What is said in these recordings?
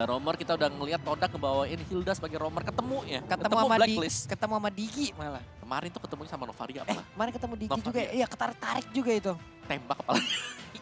Romer kita udah ngelihat Todak ngebawain Hilda sebagai Romer ketemu ya. Ketemu sama Blacklist. ketemu sama Digi malah. Kemarin tuh ketemunya sama Novaria malah. Kemarin ketemu Digi Novaria. juga. Iya, ketarik-tarik juga itu. Tembak kepala.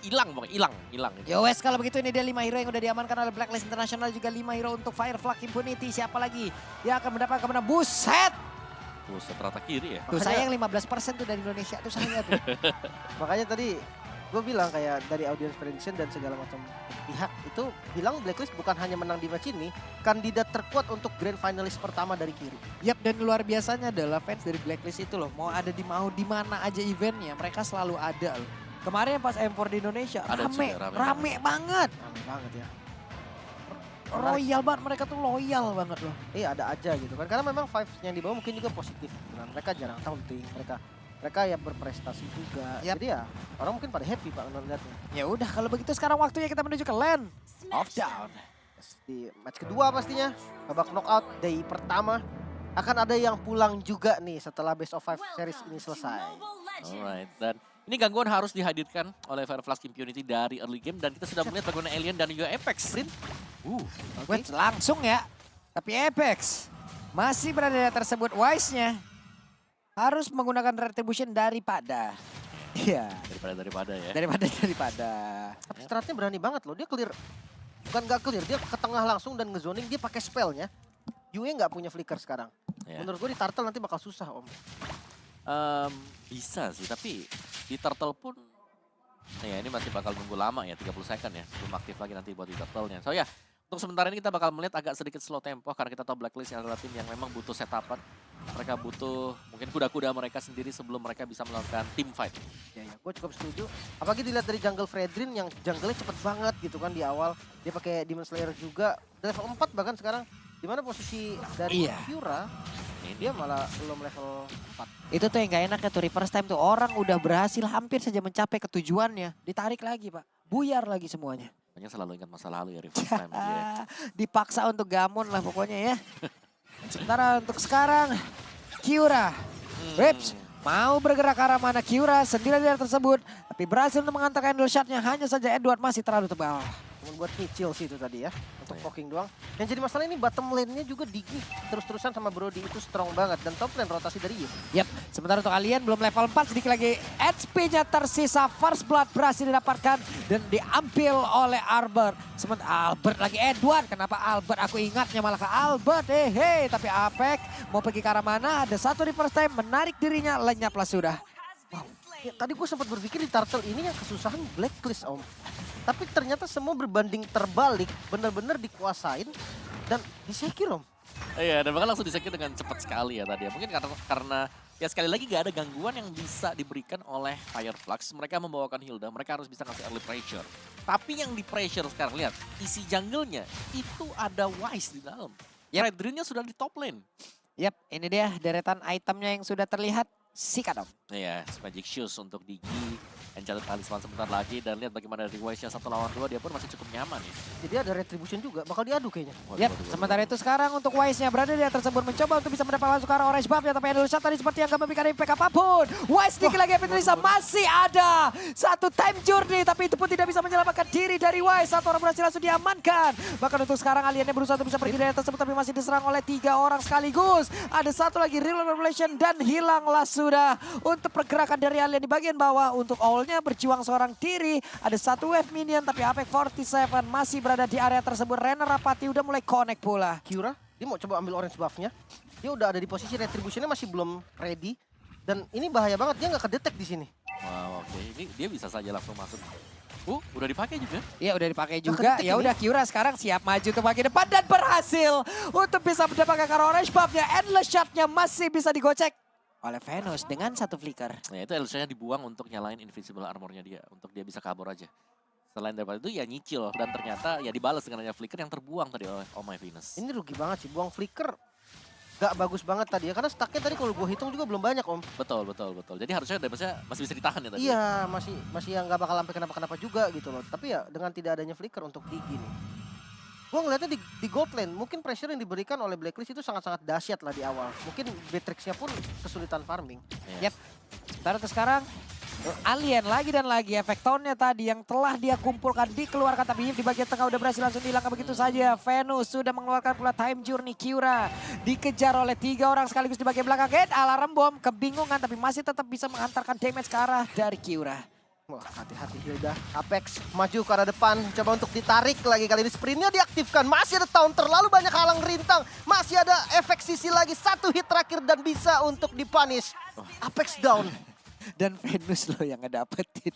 Hilang pokoknya, hilang. Ya wes, kalau begitu ini dia 5 hero yang udah diamankan oleh Blacklist International, juga 5 hero untuk Fireflag Impunity. Siapa lagi yang akan mendapatkan kemenangan? Buset! Buset, rata kiri ya. Tuh sayang 15% tuh dari Indonesia tuh saya tuh. Makanya tadi gue bilang kayak dari audience prediction dan segala macam pihak itu bilang Blacklist bukan hanya menang di match ini, kandidat terkuat untuk grand finalist pertama dari kiri. Yap, dan luar biasanya adalah fans dari Blacklist itu loh, mau ada di mana aja eventnya, mereka selalu ada loh. Kemarin pas M4 di Indonesia Ada rame juga, banget. Rame banget ya. Royal banget, mereka tuh loyal banget loh. Iya ada aja gitu kan, karena memang vibes yang dibawa mungkin juga positif. Gitu kan. Mereka jarang taunting, mereka ya berprestasi juga. Yap. Jadi ya orang mungkin pada happy pak ngeliatnya. Ya udah, kalau begitu sekarang waktunya kita menuju ke Land of Down. Di match kedua pastinya, babak knockout day pertama. Akan ada yang pulang juga nih setelah Best of 5 series ini selesai. Alright, dan ini gangguan harus dihadirkan oleh Fireflag Impunity dari early game dan kita sudah melihat bagaimana Alien dan juga Apex. Wait, langsung ya. Tapi Apex masih berada di tersebut, Wise-nya harus menggunakan retribution daripada. Iya. Daripada ya. Daripada. Tapi stratnya berani banget loh, dia clear. Bukan nggak clear, dia ke tengah langsung dan ngezoning, dia pakai spellnya. Yue nggak punya flicker sekarang. Ya. Menurut gue di Turtle nanti bakal susah om. Bisa sih, tapi di Turtle pun ya ini masih bakal nunggu lama ya, 30 second ya. Belum aktif lagi nanti buat di Turtle-nya. So ya, untuk sementara ini kita bakal melihat agak sedikit slow tempo karena kita tahu Blacklist adalah tim yang memang butuh setupan. Mereka butuh mungkin kuda-kuda mereka sendiri sebelum mereka bisa melakukan team fight. Ya, gue cukup setuju. Apalagi dilihat dari jungle Fredrin yang jungle-nya cepet banget gitu kan di awal. Dia pakai Demon Slayer juga, level 4 bahkan sekarang. Dimana posisi dari Kyura, dia malah belum level 4. Itu tuh yang gak enak ya tuh, reverse time tuh. Orang udah berhasil hampir saja mencapai ke tujuannya. Ditarik lagi pak, buyar lagi semuanya. Makanya selalu ingat masa lalu ya, reverse time dia. Dipaksa untuk gamon lah pokoknya ya. Sementara untuk sekarang, Kyura, Rips mau bergerak ke arah mana? Kyura sendiri di area tersebut, tapi berhasil untuk mengantarkan handle shot-nya. Hanya saja Edward masih terlalu tebal. Cuma buat nyicil sih itu tadi ya, untuk poking doang. Yang jadi masalah ini bottom lane-nya juga Digi terus-terusan sama Brody itu strong banget. Dan top lane rotasi dari Yu. Yap, sementara untuk Alien belum level 4, sedikit lagi HP-nya tersisa. First Blood berhasil didapatkan dan diambil oleh Albert. Sementara Albert lagi Edward, kenapa Albert? Aku ingatnya malah ke Albert. Tapi Apek mau pergi ke arah mana? Ada satu reverse time, menarik dirinya, lenyaplah sudah. Wow. Ya, tadi gue sempat berpikir di Turtle ini yang kesusahan Blacklist om. Tapi ternyata semua berbanding terbalik, benar-benar dikuasain dan disekir om. Iya, dan bahkan langsung disekir dengan cepat sekali ya tadi. Mungkin karena ya sekali lagi gak ada gangguan yang bisa diberikan oleh Fireflags. Mereka membawakan Hilda, mereka harus bisa ngasih early pressure. Tapi yang di pressure sekarang, lihat, isi jungle-nya itu ada Wise di dalam. Fredrin-nya sudah di top lane. Yap, ini dia deretan itemnya yang sudah terlihat. Sikat om. Iya, Magic Shoes untuk Digi. Enchanted Talisman sebentar lagi dan lihat bagaimana dari Wise-nya 1 lawan 2 dia pun masih cukup nyaman ya. Jadi ada retribution juga, bakal diadu kayaknya. Yap, sementara itu sekarang untuk Wise-nya berada di atas tersebut mencoba untuk bisa mendapat masuk ke arah orange buff ya, tapi handle shot tadi seperti yang gak memberikan impact apapun. Wise sedikit lagi Petrisa masih ada satu time journey, tapi itu pun tidak bisa menyelamatkan diri dari Wise. Satu orang berhasil langsung diamankan. Bahkan untuk sekarang Aliennya berusaha untuk bisa pergi dari atas tersebut, tapi masih diserang oleh 3 orang sekaligus. Ada satu lagi real revelation dan hilanglah sudah untuk pergerakan dari Alien di bagian bawah. Untuk all-nya berjuang seorang diri. Ada satu wave minion, tapi Apek 47 masih berada di area tersebut. Renner Rapati udah mulai connect pula. Kyura, dia mau coba ambil orange buff-nya. Dia udah ada di posisi retribution-nya masih belum ready. Dan ini bahaya banget, dia nggak kedetek di sini. Wow, oke. Ini dia bisa saja langsung masuk. Udah dipakai juga. Iya, udah dipakai juga. Ya udah, Kyura sekarang siap maju ke bagian depan dan berhasil untuk bisa mendapatkan orange buff-nya. Endless shot-nya masih bisa digocek oleh Venus dengan satu flicker. Nah itu Elusha-nya dibuang untuk nyalain invisible armor-nya dia. Untuk dia bisa kabur aja. Selain daripada itu ya nyicil. Dan ternyata ya dibalas dengan adanya flicker yang terbuang tadi oleh Oh My Venus. Ini rugi banget sih, buang flicker. Gak bagus banget tadi ya, karena stacknya tadi kalau gue hitung juga belum banyak om. Betul. Jadi harusnya dapetnya masih bisa ditahan ya tadi. Iya, masih yang gak bakal sampai kenapa-kenapa juga gitu loh. Tapi ya dengan tidak adanya flicker untuk Digi nih. Gue ngeliatnya di gold lane, mungkin pressure yang diberikan oleh Blacklist itu sangat-sangat dahsyat lah di awal. Mungkin Beatrix-nya pun kesulitan farming. Yep. Sementara sekarang Alien lagi dan lagi efek tone-nya tadi yang telah dia kumpulkan dikeluarkan, tapi Yves di bagian tengah udah berhasil langsung dihilangkan begitu saja. Venus sudah mengeluarkan pula time journey. Kyura dikejar oleh 3 orang sekaligus di bagian belakang. Alarm bom kebingungan tapi masih tetap bisa menghantarkan damage ke arah dari Kyura. Wah, hati-hati Hilda. Apex maju ke arah depan, coba untuk ditarik lagi. Kali ini sprintnya diaktifkan, masih ada tahun terlalu banyak halang rintang. Masih ada efek sisi lagi, 1 hit terakhir dan bisa untuk dipunish. Apex down. Dan Venus loh yang ngedapetin.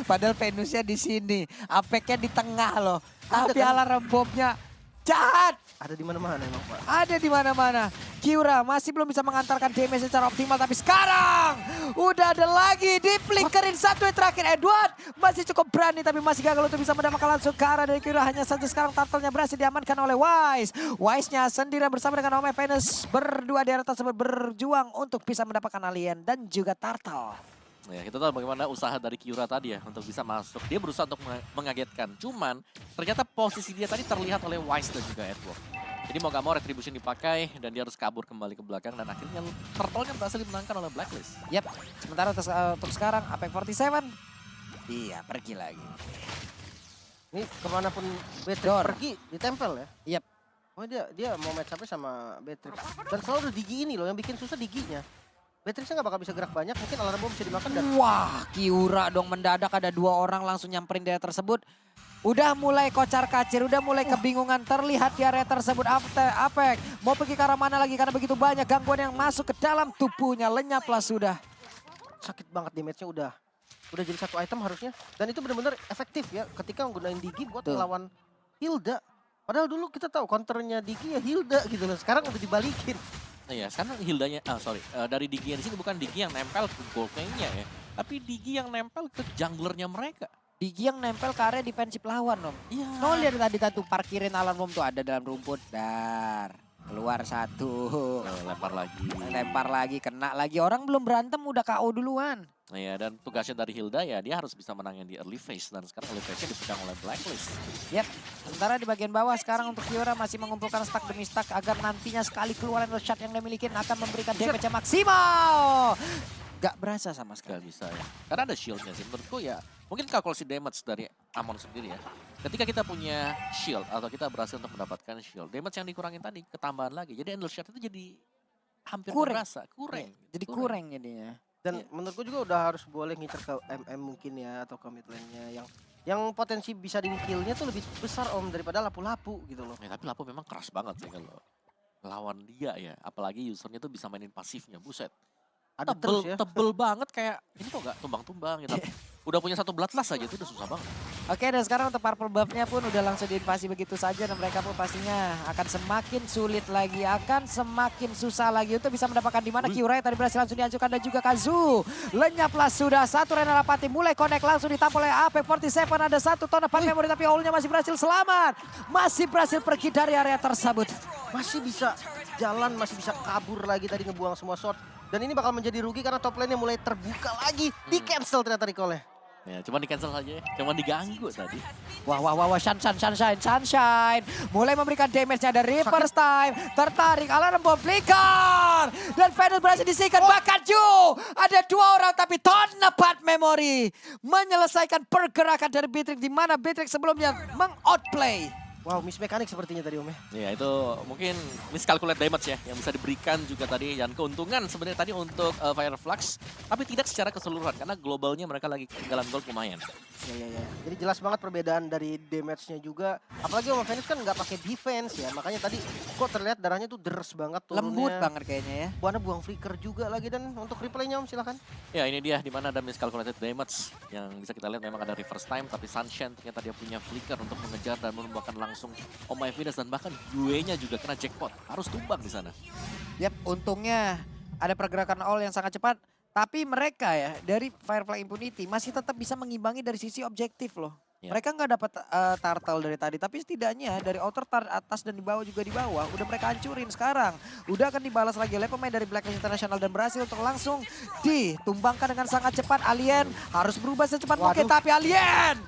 Padahal Venusnya di sini, Apexnya di tengah loh. Tapi kan? alarm bomnya jahat. Ada di mana-mana emang Pak. Ada di mana-mana. Kyura masih belum bisa mengantarkan damage secara optimal, tapi sekarang udah ada lagi di flickerin 1 hit terakhir. Edward masih cukup berani tapi masih gagal untuk bisa mendapatkan langsung ke arah dari Kyura. Hanya saja sekarang turtle-nya berhasil diamankan oleh Wise. Wise-nya sendirian bersama dengan Ome Venus berdua di area tersebut berjuang untuk bisa mendapatkan alien dan juga turtle. Ya, kita tahu bagaimana usaha dari Kyura tadi ya untuk bisa masuk. Dia berusaha untuk mengagetkan. Cuman ternyata posisi dia tadi terlihat oleh Wise dan juga Edward. Jadi mau gak mau retribution dipakai dan dia harus kabur kembali ke belakang. Dan akhirnya turtle-nya berhasil dimenangkan oleh Blacklist. Yap, sementara untuk sekarang Apex 47. Iya, pergi lagi. Ini kemanapun Beatrix Dor. pergi, ditempel ya. Yap. Oh dia mau match up sama Beatrix. Dan selalu ada Digi ini loh, yang bikin susah Diginya. Beatrixnya nggak bakal bisa gerak banyak, mungkin alarm bom bisa dimakan dan... Wah, Kyura dong mendadak ada 2 orang langsung nyamperin di area tersebut. Udah mulai kocar kacir, udah mulai kebingungan terlihat di area tersebut. Apex mau pergi ke arah mana lagi karena begitu banyak gangguan yang masuk ke dalam tubuhnya. Lenyaplah sudah. Sakit banget damage-nya udah jadi 1 item harusnya. Dan itu benar-benar efektif ya ketika menggunakan Digi buat melawan Hilda. Padahal dulu kita tahu counternya Digi ya Hilda gitu loh. Sekarang udah dibalikin. Iya, sekarang Hildanya, dari Digi yang di sini bukan Digi yang nempel ke goldnya ya. Tapi Digi yang nempel ke junglernya mereka. Digi yang nempel ke area defensif lawan om. Iya. No, lihat tadi tuh parkirin alarm bom tuh ada dalam rumput. Dar. Keluar 1. Lempar lagi. Lempar lagi, kena lagi. Orang belum berantem udah KO duluan. Iya, dan tugasnya dari Hilda ya dia harus bisa menangin di early phase. Dan sekarang early phase-nya dipegang oleh Blacklist. Yap, sementara di bagian bawah sekarang untuk Kyura masih mengumpulkan stack demi stack agar nantinya sekali keluar shot yang dia miliki akan memberikan damage yang maksimal. Gak berasa sama sekali. Gak bisa ya. Karena ada shield-nya sih. Menurutku ya mungkin kalkulasi damage dari Amon sendiri ya. Ketika kita punya shield atau kita berhasil untuk mendapatkan shield, damage yang dikurangin tadi ketambahan lagi. Jadi endless shot itu jadi hampir berasa. Kurang. Jadi kurang jadinya. Dan menurutku juga udah harus boleh ngincer ke MM mungkin ya atau ke mid lane-nya yang potensi bisa di kill-nya tuh lebih besar om daripada lapu-lapu gitu loh. Ya, tapi Lapo memang keras banget sih kalau lawan dia ya. Apalagi usernya tuh bisa mainin pasifnya, buset. Ada terus ya. Tebel banget kayak ini kok gak tumbang-tumbang gitu. Udah punya 1 bloodlust aja itu udah susah banget. Oke, dan sekarang untuk purple buff-nya pun udah langsung diinvasi begitu saja. Dan mereka pun pastinya akan semakin sulit lagi, akan semakin susah lagi untuk bisa mendapatkan di mana Kyura tadi berhasil langsung dihancurkan dan juga Kazu. Lenyaplah sudah 1 Rena Rapati mulai connect langsung ditampol oleh Apex 47. Ada 1 ton depan memori tapi Owl-nya masih berhasil selamat. Masih berhasil pergi dari area tersebut. Masih bisa jalan, masih bisa kabur lagi tadi ngebuang semua shot. Dan ini bakal menjadi rugi karena top lane-nya mulai terbuka lagi. Di cancel ternyata recall-nya. Ya, cuma di cancel saja ya. Cuma diganggu tadi. Wah, Sunshine. Mulai memberikan damage-nya dari Reverse Time. Tertarik, alarm bom flicker. Dan Venus berhasil disikat. Bahkan Ju, ada 2 orang tapi Tonnebat Memory menyelesaikan pergerakan dari Beatrix. Di mana Beatrix sebelumnya meng-outplay. Wow, miss mekanik sepertinya tadi om ya. Ya itu mungkin miscalculate damage ya yang bisa diberikan juga tadi. Dan keuntungan sebenarnya tadi untuk Fireflux. Tapi tidak secara keseluruhan karena globalnya mereka lagi ketinggalan gold lumayan. Ya. Jadi jelas banget perbedaan dari damage-nya juga. Apalagi Om Venus kan nggak pakai defense ya. Makanya tadi kok terlihat darahnya tuh deres banget turunnya. Lembut banget kayaknya ya. Buana buang flicker juga lagi dan untuk replaynya Om silakan. Ya ini dia dimana ada miscalculated damage. Yang bisa kita lihat memang ada reverse time. Tapi Sunshine ternyata dia punya flicker untuk mengejar dan menembakkan langsung Oh My Venus. Dan bahkan Yue-nya juga kena jackpot. Harus tumbang di sana. Yap, untungnya ada pergerakan all yang sangat cepat. Tapi mereka ya dari Firefly Impunity masih tetap bisa mengimbangi dari sisi objektif loh. Ya. Mereka nggak dapat turtle dari tadi, tapi setidaknya dari outer atas dan di bawah juga di bawah udah mereka hancurin sekarang. Udah akan dibalas lagi oleh pemain dari Blacklist International dan berhasil untuk langsung ditumbangkan dengan sangat cepat. Alien harus berubah secepat mungkin, tapi Alien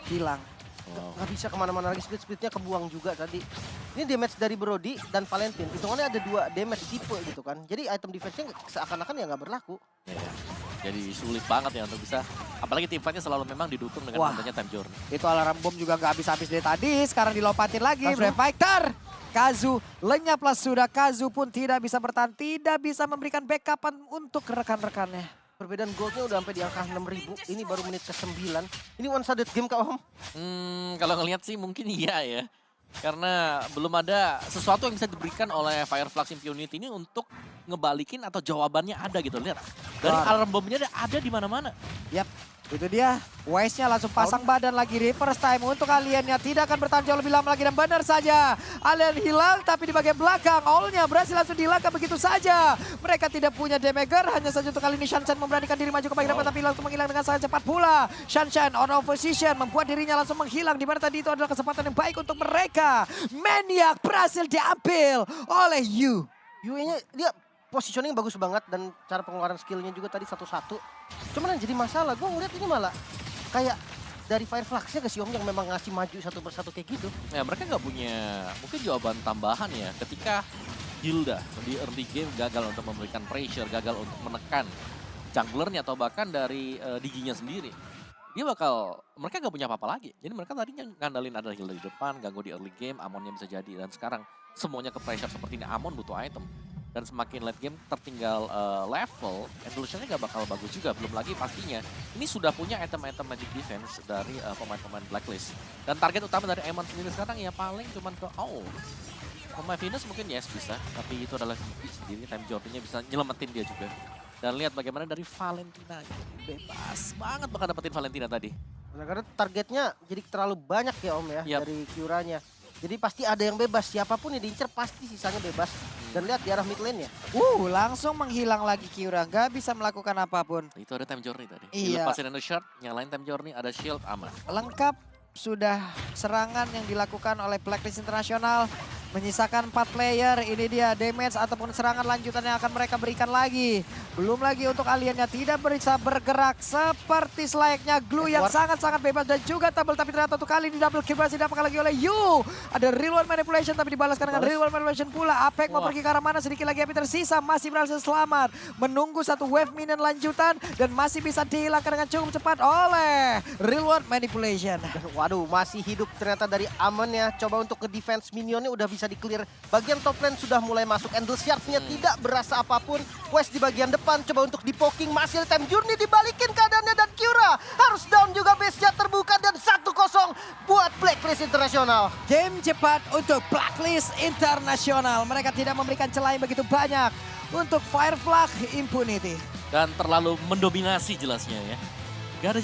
hilang. Nggak bisa kemana-mana lagi, speed-speednya kebuang juga tadi. Ini damage dari Brody dan Valentine, hitungannya ada 2 damage tipe gitu kan. Jadi item defense-nya seakan-akan ya nggak berlaku. Ya. Jadi sulit banget ya untuk bisa, apalagi tim fight-nya selalu memang didukung dengan adanya time journey. Itu alarm bom juga nggak habis-habis dari tadi, sekarang dilompatin lagi, Kazu. Brave Fighter. Kazu lenyaplah sudah, Kazu pun tidak bisa bertahan, tidak bisa memberikan backupan untuk rekan-rekannya. Perbedaan goldnya udah sampai di angka 6.000. Ini baru menit ke-9. Ini one-sided game Kak Om. Kalau ngelihat sih mungkin iya ya. Karena belum ada sesuatu yang bisa diberikan oleh Fireflux Impunity ini untuk ngebalikin atau jawabannya ada gitu. Lihat, dari alarm bomnya ada di mana-mana. Yap, itu dia. Wise-nya langsung pasang badan lagi. Reverse time untuk aliennya tidak akan bertahan jauh lebih lama lagi. Dan benar saja, alien hilang tapi di bagian belakang. All-nya berhasil langsung dilangkah begitu saja. Mereka tidak punya damager. Hanya saja untuk kali ini Shanshan memberanikan diri maju ke bagian depan. Tapi langsung menghilang dengan sangat cepat pula. Shanshan on opposition membuat dirinya langsung menghilang. Di mana tadi itu adalah kesempatan yang baik untuk mereka. Maniac berhasil diambil oleh Yu. Yu-nya dia positioning bagus banget dan cara pengeluaran skillnya juga tadi satu-satu. Cuman yang jadi masalah, gue ngeliat ini malah kayak dari Fireflux-nya ke Xiom yang memang ngasih maju satu persatu kayak gitu. Ya mereka nggak punya mungkin jawaban tambahan ya ketika Hilda di early game gagal untuk memberikan pressure, gagal untuk menekan junglernya atau bahkan dari Diginya sendiri. Mereka nggak punya apa-apa lagi. Jadi mereka tadinya ngandalin ada Hilda di depan, ganggu di early game, Amonnya bisa jadi. Dan sekarang semuanya ke pressure seperti ini, Amon butuh item. Dan semakin late game tertinggal level, Evolution-nya gak bakal bagus juga. Belum lagi pastinya, ini sudah punya item-item magic defense dari pemain-pemain Blacklist. Dan target utama dari Emon sendiri sekarang ya paling cuman ke pemain Venus mungkin yes bisa, tapi itu adalah Gigi sendiri, time journey-nya bisa nyelamatin dia juga. Dan lihat bagaimana dari Valentina, bebas banget bakal dapetin Valentina tadi. Nah, karena targetnya jadi terlalu banyak ya Om ya dari Kyuranya. Jadi pasti ada yang bebas, siapapun yang diincer pasti sisanya bebas. Dan lihat di arah mid lane ya. Langsung menghilang lagi Kyura, nggak bisa melakukan apapun. Itu ada time journey tadi. Iya. Dilepasin under shard, nyalain time journey, ada shield, aman. Lengkap sudah serangan yang dilakukan oleh Blacklist Internasional. Menyisakan 4 player, ini dia damage ataupun serangan lanjutan yang akan mereka berikan lagi. Belum lagi untuk aliennya tidak bisa bergerak seperti selayaknya Glue yang sangat-sangat bebas dan juga tabel. Tapi ternyata untuk kali ini double kill berhasil didapatkan lagi oleh Yu. Ada real one manipulation tapi dibalaskan dengan real one manipulation pula. Apek mau pergi ke arah mana, sedikit lagi api tersisa, masih berhasil selamat. Menunggu satu wave minion lanjutan dan masih bisa dihilangkan dengan cukup cepat oleh real one manipulation. Waduh, masih hidup ternyata dari Amon ya. Coba untuk ke defense minionnya udah bisa di clear. Bagian top lane sudah mulai masuk. Endless Shards-nya tidak berasa apapun. West di bagian depan coba untuk di poking. Masih time journey dibalikin keadaannya dan Kyura harus down juga, base-nya terbuka dan 1-0 buat Blacklist Internasional. Game cepat untuk Blacklist Internasional. Mereka tidak memberikan celah yang begitu banyak untuk Fireflux Impunity. Dan terlalu mendominasi jelasnya ya.